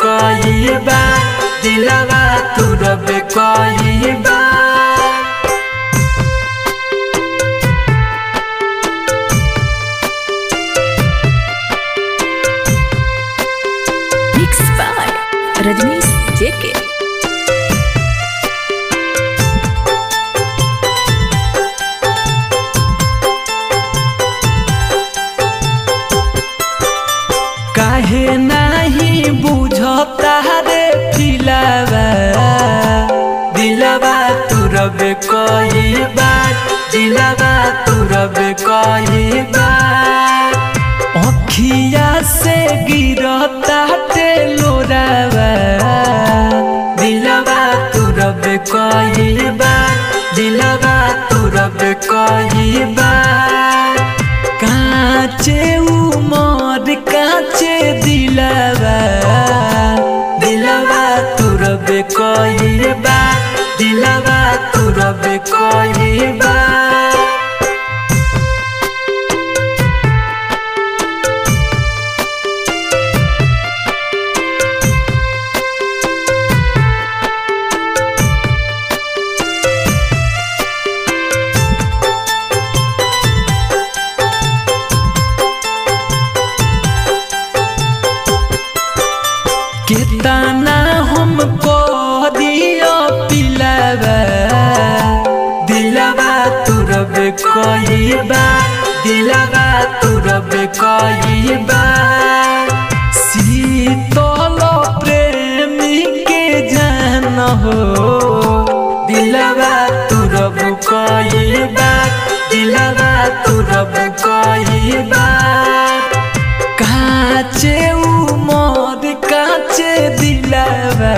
कई बार दिलवा तुरबे कई बार। मिक्स बाय रजनीश जेके। काहे नहीं बुझता रे फिलवा दिलवा तुरबे कई बार दिलवा तुरबे कई बार। अखिया से गिरता लोरावा दिलवा तुरबे कई बार दिलवा तुरबे कई बार। काचे उमर काचे दिलवा दिलवा तुरबे कई बार दिलवा तुरबे कई बार। कितना हमको दियो पिलवा दिलवा तुरबे कई बार दिलवा तुरबे कई बार। शीतल प्रेमी के जान हो दिलवा तुरबे कई बार दिलवा तुरबे कई बार। काचे उमर काचे दिलवा